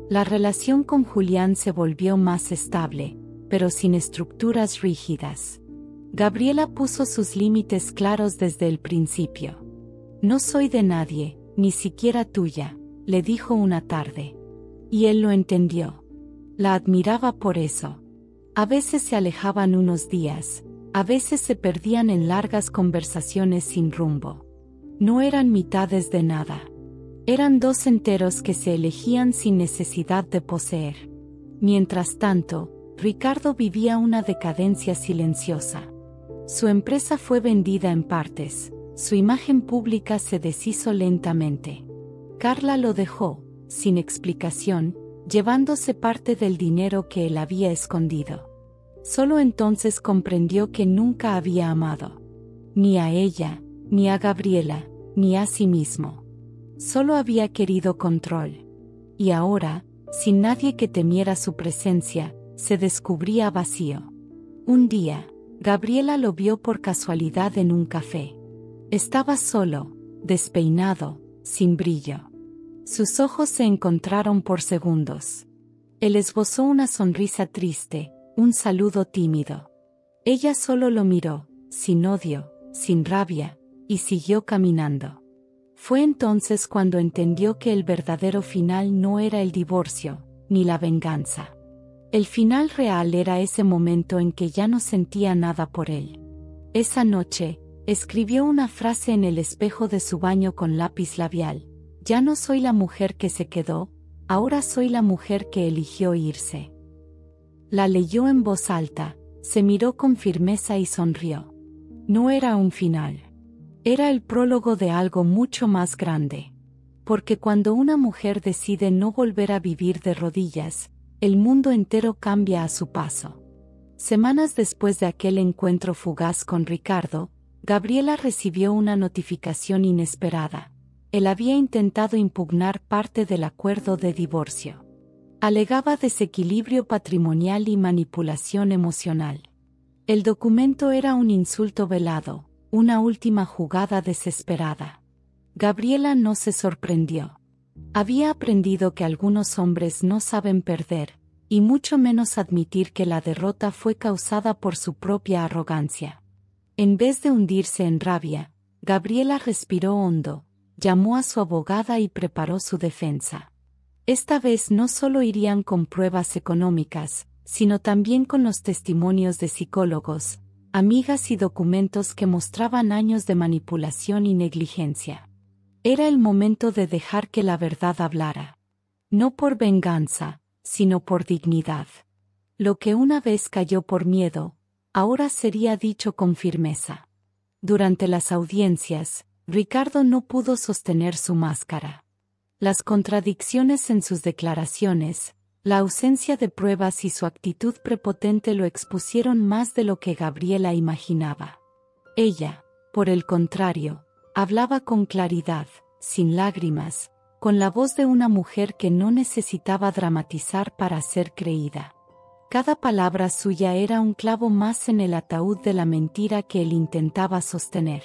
La relación con Julián se volvió más estable, pero sin estructuras rígidas. Gabriela puso sus límites claros desde el principio. No soy de nadie, ni siquiera tuya, le dijo una tarde. Y él lo entendió. La admiraba por eso. A veces se alejaban unos días, a veces se perdían en largas conversaciones sin rumbo. No eran mitades de nada. Eran dos enteros que se elegían sin necesidad de poseer. Mientras tanto, Ricardo vivía una decadencia silenciosa. Su empresa fue vendida en partes, su imagen pública se deshizo lentamente. Carla lo dejó, sin explicación, llevándose parte del dinero que él había escondido. Solo entonces comprendió que nunca había amado. Ni a ella, ni a Gabriela, ni a sí mismo. Solo había querido control. Y ahora, sin nadie que temiera su presencia, se descubría vacío. Un día, Gabriela lo vio por casualidad en un café. Estaba solo, despeinado, sin brillo. Sus ojos se encontraron por segundos. Él esbozó una sonrisa triste, un saludo tímido. Ella solo lo miró, sin odio, sin rabia, y siguió caminando. Fue entonces cuando entendió que el verdadero final no era el divorcio, ni la venganza. El final real era ese momento en que ya no sentía nada por él. Esa noche, escribió una frase en el espejo de su baño con lápiz labial. Ya no soy la mujer que se quedó, ahora soy la mujer que eligió irse. La leyó en voz alta, se miró con firmeza y sonrió. No era un final. Era el prólogo de algo mucho más grande. Porque cuando una mujer decide no volver a vivir de rodillas, el mundo entero cambia a su paso. Semanas después de aquel encuentro fugaz con Ricardo, Gabriela recibió una notificación inesperada. Él había intentado impugnar parte del acuerdo de divorcio. Alegaba desequilibrio patrimonial y manipulación emocional. El documento era un insulto velado, una última jugada desesperada. Gabriela no se sorprendió. Había aprendido que algunos hombres no saben perder, y mucho menos admitir que la derrota fue causada por su propia arrogancia. En vez de hundirse en rabia, Gabriela respiró hondo, llamó a su abogada y preparó su defensa. Esta vez no solo irían con pruebas económicas, sino también con los testimonios de psicólogos, amigas y documentos que mostraban años de manipulación y negligencia. Era el momento de dejar que la verdad hablara. No por venganza, sino por dignidad. Lo que una vez cayó por miedo, ahora sería dicho con firmeza. Durante las audiencias, Ricardo no pudo sostener su máscara. Las contradicciones en sus declaraciones, la ausencia de pruebas y su actitud prepotente lo expusieron más de lo que Gabriela imaginaba. Ella, por el contrario, hablaba con claridad, sin lágrimas, con la voz de una mujer que no necesitaba dramatizar para ser creída. Cada palabra suya era un clavo más en el ataúd de la mentira que él intentaba sostener.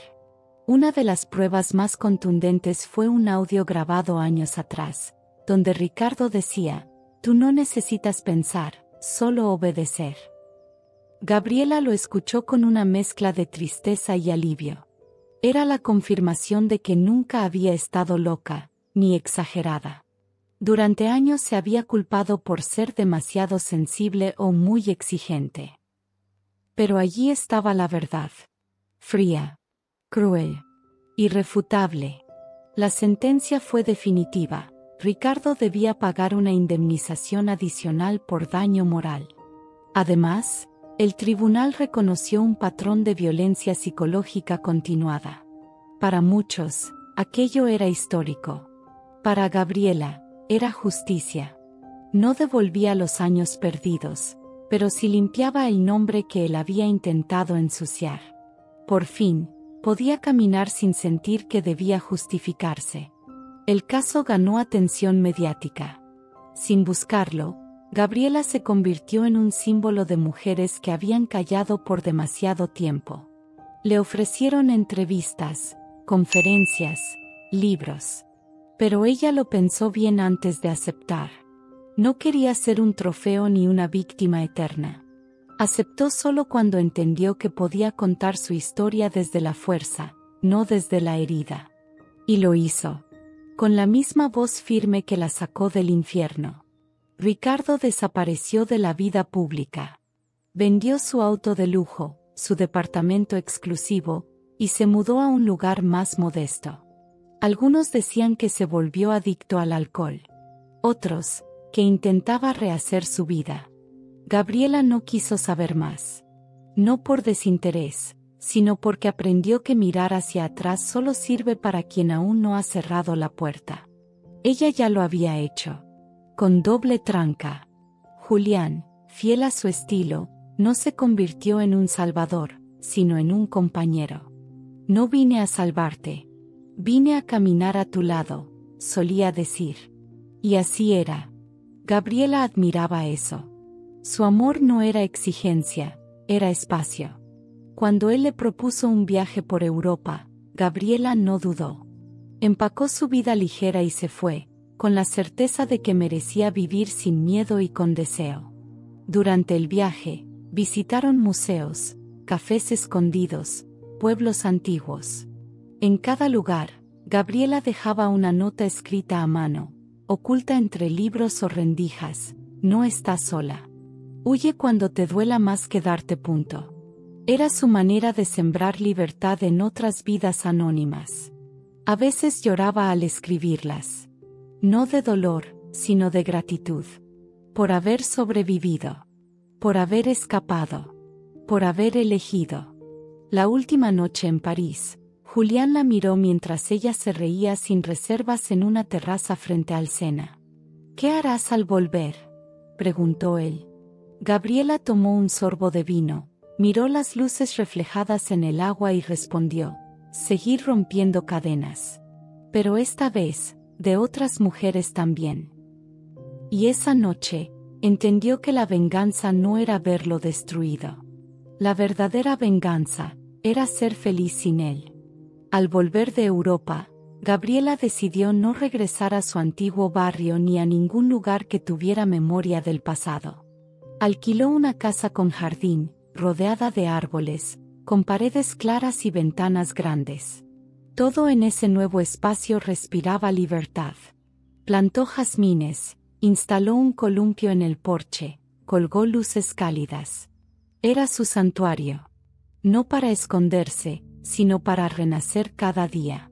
Una de las pruebas más contundentes fue un audio grabado años atrás, donde Ricardo decía: «Tú no necesitas pensar, solo obedecer». Gabriela lo escuchó con una mezcla de tristeza y alivio. Era la confirmación de que nunca había estado loca, ni exagerada. Durante años se había culpado por ser demasiado sensible o muy exigente. Pero allí estaba la verdad. Fría. Cruel. Irrefutable. La sentencia fue definitiva. Ricardo debía pagar una indemnización adicional por daño moral. Además, el tribunal reconoció un patrón de violencia psicológica continuada. Para muchos, aquello era histórico. Para Gabriela, era justicia. No devolvía los años perdidos, pero sí limpiaba el nombre que él había intentado ensuciar. Por fin, podía caminar sin sentir que debía justificarse. El caso ganó atención mediática. Sin buscarlo, Gabriela se convirtió en un símbolo de mujeres que habían callado por demasiado tiempo. Le ofrecieron entrevistas, conferencias, libros. Pero ella lo pensó bien antes de aceptar. No quería ser un trofeo ni una víctima eterna. Aceptó solo cuando entendió que podía contar su historia desde la fuerza, no desde la herida. Y lo hizo. Con la misma voz firme que la sacó del infierno. Ricardo desapareció de la vida pública. Vendió su auto de lujo, su departamento exclusivo, y se mudó a un lugar más modesto. Algunos decían que se volvió adicto al alcohol. Otros, que intentaba rehacer su vida. Gabriela no quiso saber más. No por desinterés, sino porque aprendió que mirar hacia atrás solo sirve para quien aún no ha cerrado la puerta. Ella ya lo había hecho. Con doble tranca. Julián, fiel a su estilo, no se convirtió en un salvador, sino en un compañero. No vine a salvarte. Vine a caminar a tu lado, solía decir. Y así era. Gabriela admiraba eso. Su amor no era exigencia, era espacio. Cuando él le propuso un viaje por Europa, Gabriela no dudó. Empacó su vida ligera y se fue, con la certeza de que merecía vivir sin miedo y con deseo. Durante el viaje, visitaron museos, cafés escondidos, pueblos antiguos. En cada lugar, Gabriela dejaba una nota escrita a mano, oculta entre libros o rendijas: no estás sola. Huye cuando te duela más que darte punto. Era su manera de sembrar libertad en otras vidas anónimas. A veces lloraba al escribirlas. No de dolor, sino de gratitud. Por haber sobrevivido. Por haber escapado. Por haber elegido. La última noche en París, Julián la miró mientras ella se reía sin reservas en una terraza frente al Sena. ¿Qué harás al volver?, preguntó él. Gabriela tomó un sorbo de vino, miró las luces reflejadas en el agua y respondió: seguir rompiendo cadenas. Pero esta vez, de otras mujeres también. Y esa noche, entendió que la venganza no era verlo destruido. La verdadera venganza era ser feliz sin él. Al volver de Europa, Gabriela decidió no regresar a su antiguo barrio ni a ningún lugar que tuviera memoria del pasado. Alquiló una casa con jardín, rodeada de árboles, con paredes claras y ventanas grandes. Todo en ese nuevo espacio respiraba libertad. Plantó jazmines, instaló un columpio en el porche, colgó luces cálidas. Era su santuario. No para esconderse, sino para renacer cada día.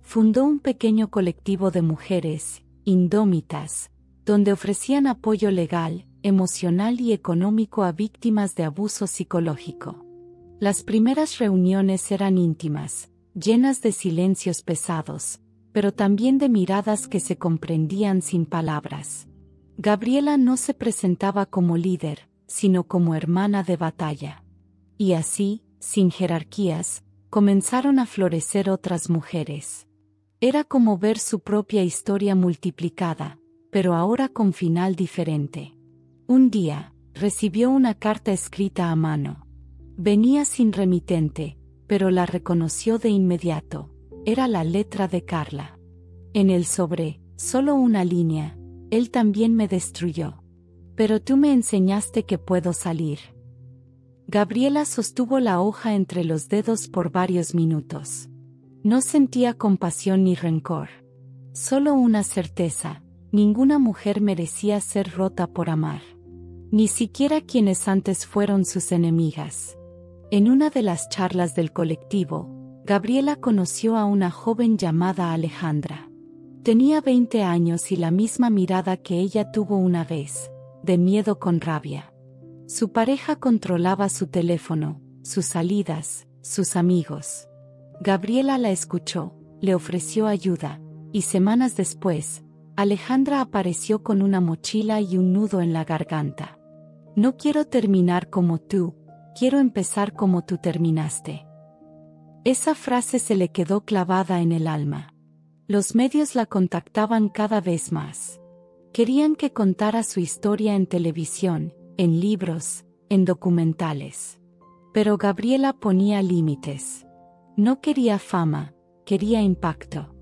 Fundó un pequeño colectivo de mujeres, indómitas, donde ofrecían apoyo legal, emocional y económico a víctimas de abuso psicológico. Las primeras reuniones eran íntimas, llenas de silencios pesados, pero también de miradas que se comprendían sin palabras. Gabriela no se presentaba como líder, sino como hermana de batalla. Y así, sin jerarquías, comenzaron a florecer otras mujeres. Era como ver su propia historia multiplicada, pero ahora con final diferente. Un día, recibió una carta escrita a mano. Venía sin remitente, pero la reconoció de inmediato. Era la letra de Carla. En el sobre, solo una línea: él también me destruyó. Pero tú me enseñaste que puedo salir. Gabriela sostuvo la hoja entre los dedos por varios minutos. No sentía compasión ni rencor. Solo una certeza: ninguna mujer merecía ser rota por amar. Ni siquiera quienes antes fueron sus enemigas. En una de las charlas del colectivo, Gabriela conoció a una joven llamada Alejandra. Tenía 20 años y la misma mirada que ella tuvo una vez, de miedo con rabia. Su pareja controlaba su teléfono, sus salidas, sus amigos. Gabriela la escuchó, le ofreció ayuda, y semanas después, Alejandra apareció con una mochila y un nudo en la garganta. No quiero terminar como tú, quiero empezar como tú terminaste. Esa frase se le quedó clavada en el alma. Los medios la contactaban cada vez más. Querían que contara su historia en televisión, en libros, en documentales. Pero Gabriela ponía límites. No quería fama, quería impacto.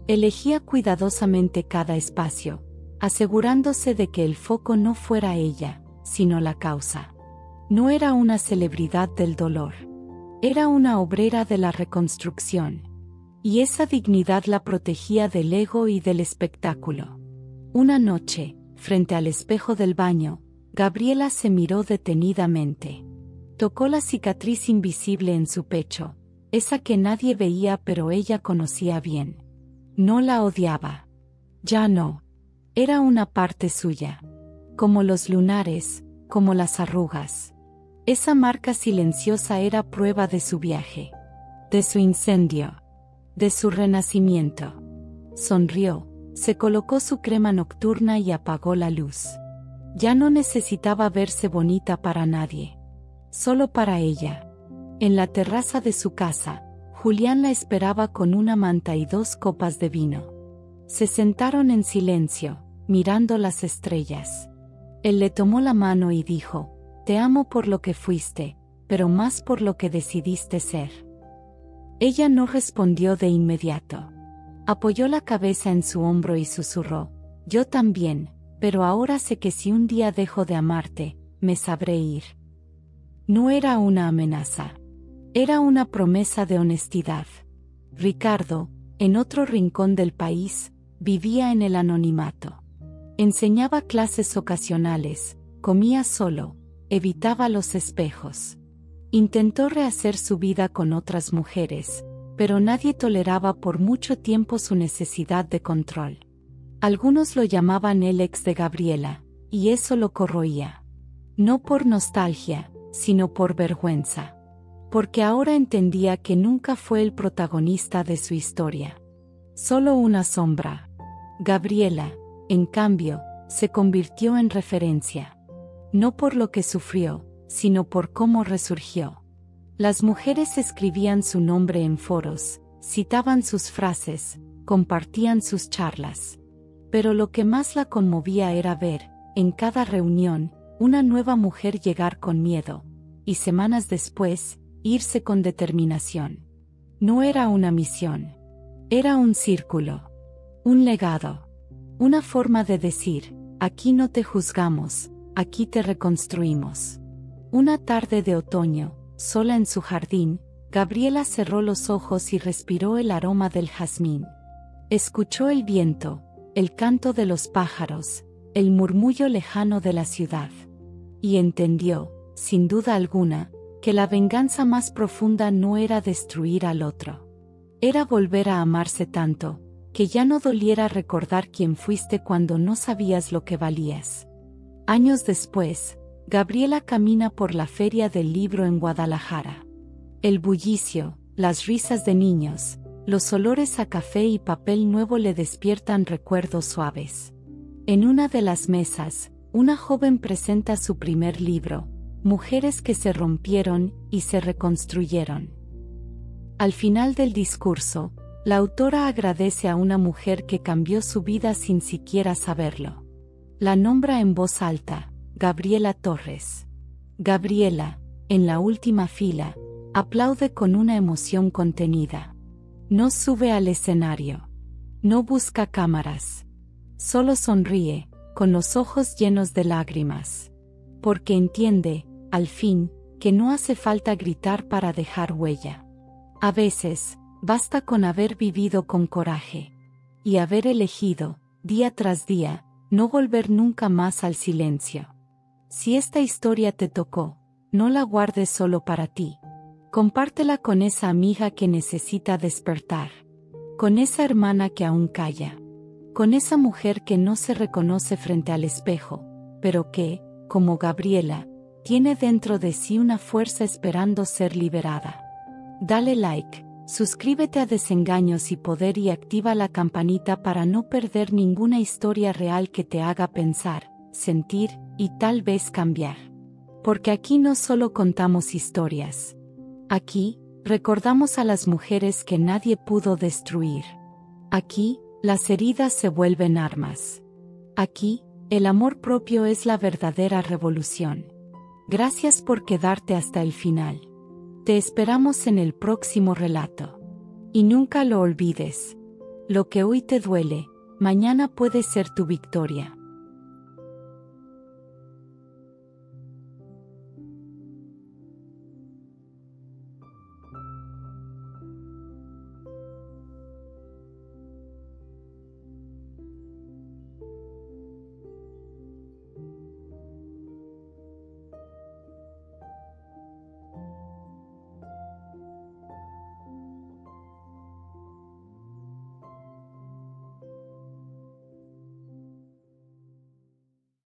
Elegía cuidadosamente cada espacio, asegurándose de que el foco no fuera ella, sino la causa. No era una celebridad del dolor. Era una obrera de la reconstrucción. Y esa dignidad la protegía del ego y del espectáculo. Una noche, frente al espejo del baño, Gabriela se miró detenidamente. Tocó la cicatriz invisible en su pecho, esa que nadie veía pero ella conocía bien. No la odiaba. Ya no. Era una parte suya. Como los lunares, como las arrugas. Esa marca silenciosa era prueba de su viaje. De su incendio. De su renacimiento. Sonrió, se colocó su crema nocturna y apagó la luz. Ya no necesitaba verse bonita para nadie. Solo para ella. En la terraza de su casa, Julián la esperaba con una manta y 2 copas de vino. Se sentaron en silencio, mirando las estrellas. Él le tomó la mano y dijo: «Te amo por lo que fuiste, pero más por lo que decidiste ser». Ella no respondió de inmediato. Apoyó la cabeza en su hombro y susurró: «Yo también, pero ahora sé que si un día dejo de amarte, me sabré ir». No era una amenaza. Era una promesa de honestidad. Ricardo, en otro rincón del país, vivía en el anonimato. Enseñaba clases ocasionales, comía solo, evitaba los espejos. Intentó rehacer su vida con otras mujeres, pero nadie toleraba por mucho tiempo su necesidad de control. Algunos lo llamaban el ex de Gabriela, y eso lo corroía. No por nostalgia, sino por vergüenza. Porque ahora entendía que nunca fue el protagonista de su historia. Solo una sombra. Gabriela, en cambio, se convirtió en referencia. No por lo que sufrió, sino por cómo resurgió. Las mujeres escribían su nombre en foros, citaban sus frases, compartían sus charlas. Pero lo que más la conmovía era ver, en cada reunión, una nueva mujer llegar con miedo, y semanas después, irse con determinación. No era una misión. Era un círculo. Un legado. Una forma de decir: aquí no te juzgamos, aquí te reconstruimos. Una tarde de otoño, sola en su jardín, Gabriela cerró los ojos y respiró el aroma del jazmín. Escuchó el viento, el canto de los pájaros, el murmullo lejano de la ciudad. Y entendió, sin duda alguna, que la venganza más profunda no era destruir al otro. Era volver a amarse tanto, que ya no doliera recordar quién fuiste cuando no sabías lo que valías. Años después, Gabriela camina por la Feria del Libro en Guadalajara. El bullicio, las risas de niños, los olores a café y papel nuevo le despiertan recuerdos suaves. En una de las mesas, una joven presenta su primer libro, Mujeres que se rompieron y se reconstruyeron. Al final del discurso, la autora agradece a una mujer que cambió su vida sin siquiera saberlo. La nombra en voz alta: Gabriela Torres. Gabriela, en la última fila, aplaude con una emoción contenida. No sube al escenario. No busca cámaras. Solo sonríe, con los ojos llenos de lágrimas. Porque entiende, al fin, que no hace falta gritar para dejar huella. A veces, basta con haber vivido con coraje. Y haber elegido, día tras día, no volver nunca más al silencio. Si esta historia te tocó, no la guardes solo para ti. Compártela con esa amiga que necesita despertar. Con esa hermana que aún calla. Con esa mujer que no se reconoce frente al espejo, pero que, como Gabriela, tiene dentro de sí una fuerza esperando ser liberada. Dale like, suscríbete a Desengaños y Poder y activa la campanita para no perder ninguna historia real que te haga pensar, sentir y tal vez cambiar. Porque aquí no solo contamos historias. Aquí, recordamos a las mujeres que nadie pudo destruir. Aquí, las heridas se vuelven armas. Aquí, El amor propio es la verdadera revolución. Gracias por quedarte hasta el final. Te esperamos en el próximo relato. Y nunca lo olvides. Lo que hoy te duele, mañana puede ser tu victoria.